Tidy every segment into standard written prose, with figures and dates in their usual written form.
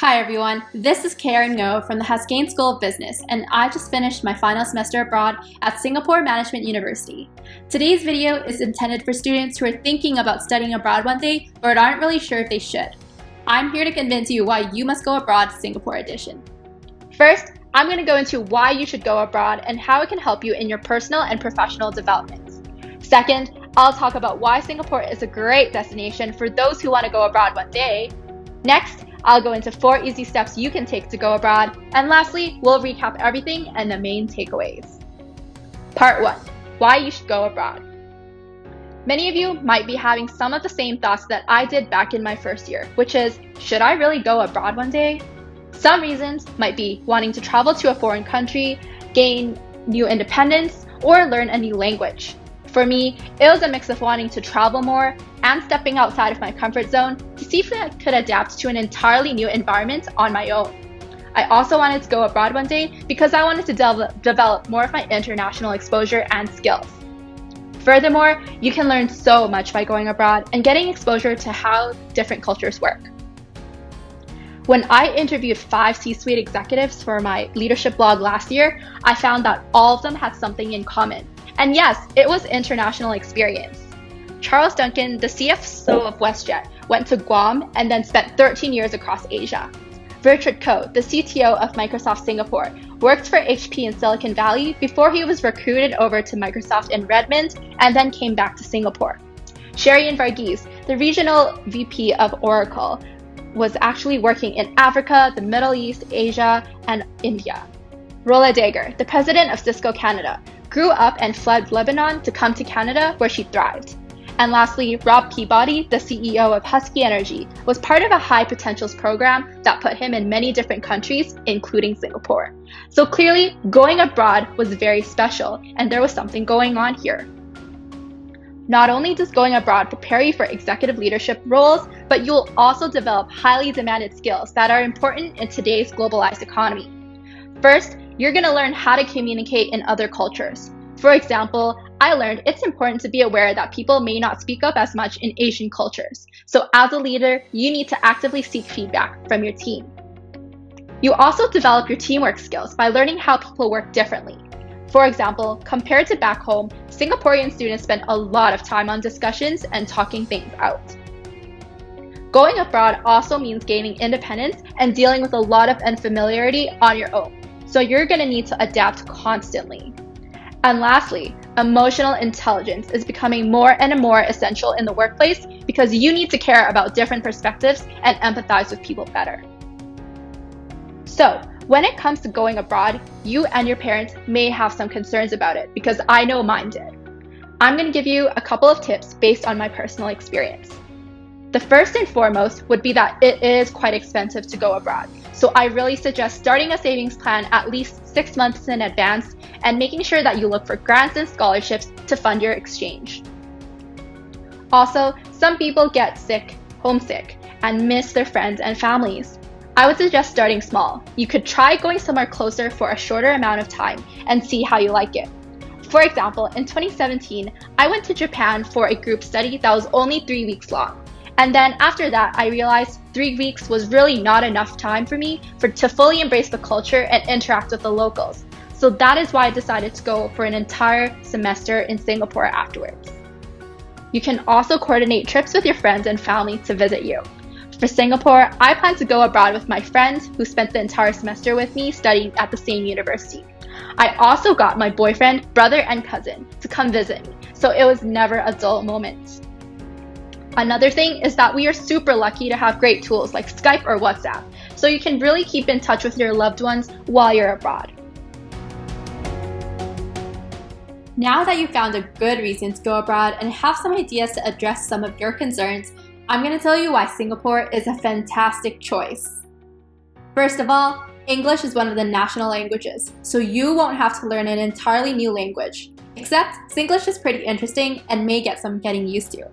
Hi everyone, this is Karen Ngo from the Haskayne School of Business, and I just finished my final semester abroad at Singapore Management University. Today's video is intended for students who are thinking about studying abroad one day but aren't really sure if they should. I'm here to convince you why you must go abroad, Singapore edition. First, I'm going to go into why you should go abroad and how it can help you in your personal and professional development. Second, I'll talk about why Singapore is a great destination for those who want to go abroad one day. Next, I'll go into 4 easy steps you can take to go abroad. And lastly, we'll recap everything and the main takeaways. Part 1. Why you should go abroad. Many of you might be having some of the same thoughts that I did back in my first year, which is, should I really go abroad one day? Some reasons might be wanting to travel to a foreign country, gain new independence, or learn a new language. For me, it was a mix of wanting to travel more and stepping outside of my comfort zone to see if I could adapt to an entirely new environment on my own. I also wanted to go abroad one day because I wanted to develop more of my international exposure and skills. Furthermore, you can learn so much by going abroad and getting exposure to how different cultures work. When I interviewed 5 C-suite executives for my leadership blog last year, I found that all of them had something in common. And yes, it was international experience. Charles Duncan, the CFO of WestJet, went to Guam and then spent 13 years across Asia. Richard Koh, the CTO of Microsoft Singapore, worked for HP in Silicon Valley before he was recruited over to Microsoft in Redmond and then came back to Singapore. Sherian Varghese, the regional VP of Oracle, was actually working in Africa, the Middle East, Asia, and India. Rola Dager, the president of Cisco Canada, grew up and fled Lebanon to come to Canada where she thrived. And lastly, Rob Peabody, the CEO of Husky Energy, was part of a high potentials program that put him in many different countries, including Singapore. So clearly, going abroad was very special, and there was something going on here. Not only does going abroad prepare you for executive leadership roles, but you'll also develop highly demanded skills that are important in today's globalized economy. First, you're going to learn how to communicate in other cultures. For example, I learned it's important to be aware that people may not speak up as much in Asian cultures. So as a leader, you need to actively seek feedback from your team. You also develop your teamwork skills by learning how people work differently. For example, compared to back home, Singaporean students spend a lot of time on discussions and talking things out. Going abroad also means gaining independence and dealing with a lot of unfamiliarity on your own. So you're going to need to adapt constantly. And lastly, emotional intelligence is becoming more and more essential in the workplace because you need to care about different perspectives and empathize with people better. So, when it comes to going abroad, you and your parents may have some concerns about it because I know mine did. I'm going to give you a couple of tips based on my personal experience. The first and foremost would be that it is quite expensive to go abroad. So I really suggest starting a savings plan at least 6 months in advance and making sure that you look for grants and scholarships to fund your exchange. Also, some people get homesick, and miss their friends and families. I would suggest starting small. You could try going somewhere closer for a shorter amount of time and see how you like it. For example, in 2017, I went to Japan for a group study that was only 3 weeks long. And then after that, I realized 3 weeks was really not enough time for me to fully embrace the culture and interact with the locals. So that is why I decided to go for an entire semester in Singapore afterwards. You can also coordinate trips with your friends and family to visit you. For Singapore, I plan to go abroad with my friends who spent the entire semester with me studying at the same university. I also got my boyfriend, brother, and cousin to come visit me, so it was never a dull moment. Another thing is that we are super lucky to have great tools like Skype or WhatsApp, so you can really keep in touch with your loved ones while you're abroad. Now that you've found a good reason to go abroad and have some ideas to address some of your concerns, I'm going to tell you why Singapore is a fantastic choice. First of all, English is one of the national languages, so you won't have to learn an entirely new language. Except, Singlish is pretty interesting and may get some getting used to.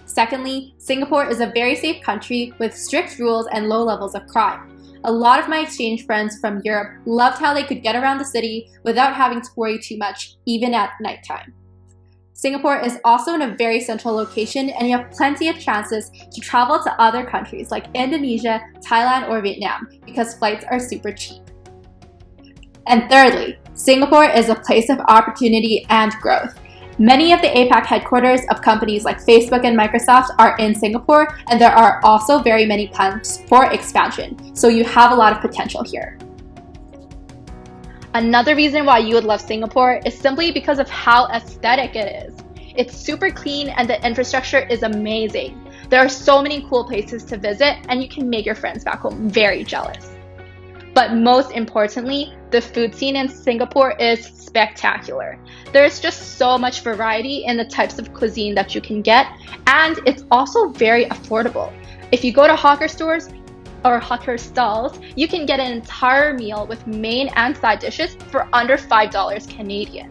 Secondly, Singapore is a very safe country with strict rules and low levels of crime. A lot of my exchange friends from Europe loved how they could get around the city without having to worry too much, even at nighttime. Singapore is also in a very central location, and you have plenty of chances to travel to other countries like Indonesia, Thailand, or Vietnam because flights are super cheap. And thirdly, Singapore is a place of opportunity and growth. Many of the APAC headquarters of companies like Facebook and Microsoft are in Singapore, and there are also very many plans for expansion, so you have a lot of potential here. Another reason why you would love Singapore is simply because of how aesthetic it is. It's super clean and the infrastructure is amazing. There are so many cool places to visit, and you can make your friends back home very jealous. But most importantly, the food scene in Singapore is spectacular. There's just so much variety in the types of cuisine that you can get, and it's also very affordable. If you go to hawker stores or hawker stalls, you can get an entire meal with main and side dishes for under $5 Canadian.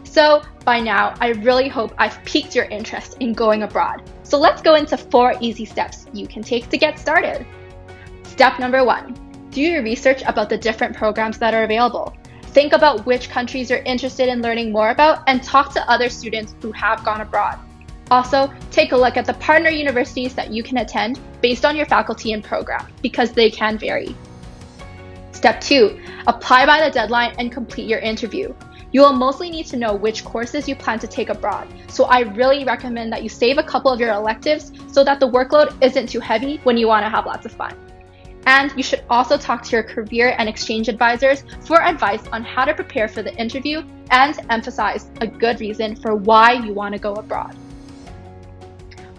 So by now, I really hope I've piqued your interest in going abroad. So let's go into 4 easy steps you can take to get started. Step number 1. Do your research about the different programs that are available. Think about which countries you're interested in learning more about and talk to other students who have gone abroad. Also, take a look at the partner universities that you can attend based on your faculty and program, because they can vary. Step 2. Apply by the deadline and complete your interview. You will mostly need to know which courses you plan to take abroad, so I really recommend that you save a couple of your electives so that the workload isn't too heavy when you want to have lots of fun. And you should also talk to your career and exchange advisors for advice on how to prepare for the interview and emphasize a good reason for why you want to go abroad.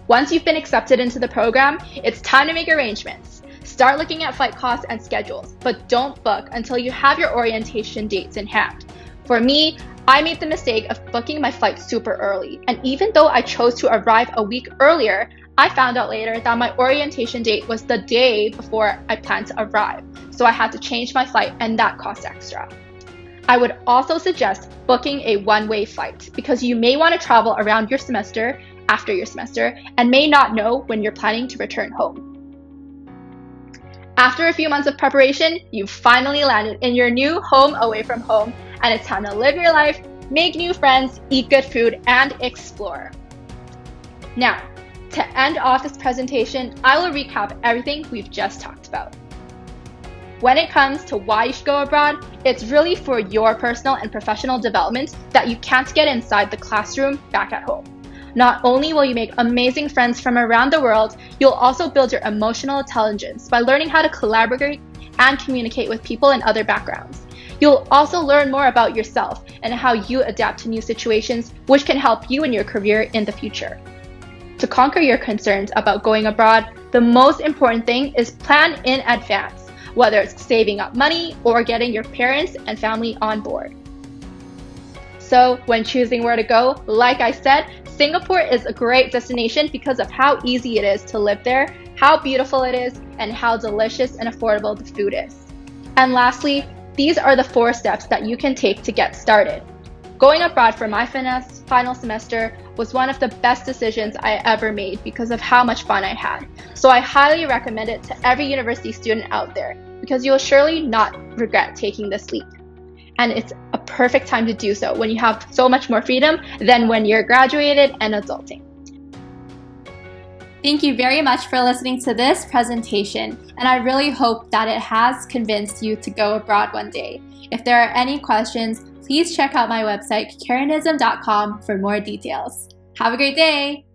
Once you've been accepted into the program, it's time to make arrangements. Start looking at flight costs and schedules, but don't book until you have your orientation dates in hand. For me, I made the mistake of booking my flight super early, and even though I chose to arrive a week earlier, I found out later that my orientation date was the day before I planned to arrive, so I had to change my flight, and that cost extra. I would also suggest booking a one-way flight because you may want to travel around your semester, after your semester, and may not know when you're planning to return home. After a few months of preparation, you've finally landed in your new home away from home, and it's time to live your life, make new friends, eat good food, and explore. Now, to end off this presentation, I will recap everything we've just talked about. When it comes to why you should go abroad, it's really for your personal and professional development that you can't get inside the classroom back at home. Not only will you make amazing friends from around the world, you'll also build your emotional intelligence by learning how to collaborate and communicate with people in other backgrounds. You'll also learn more about yourself and how you adapt to new situations, which can help you in your career in the future. To conquer your concerns about going abroad, the most important thing is plan in advance, whether it's saving up money or getting your parents and family on board. So when choosing where to go, like I said, Singapore is a great destination because of how easy it is to live there, how beautiful it is, and how delicious and affordable the food is. And lastly, these are the 4 steps that you can take to get started. Going abroad for my final semester was one of the best decisions I ever made because of how much fun I had. So I highly recommend it to every university student out there because you will surely not regret taking this leap. And it's a perfect time to do so when you have so much more freedom than when you're graduated and adulting. Thank you very much for listening to this presentation, and I really hope that it has convinced you to go abroad one day. If there are any questions, please check out my website, karenism.com, for more details. Have a great day!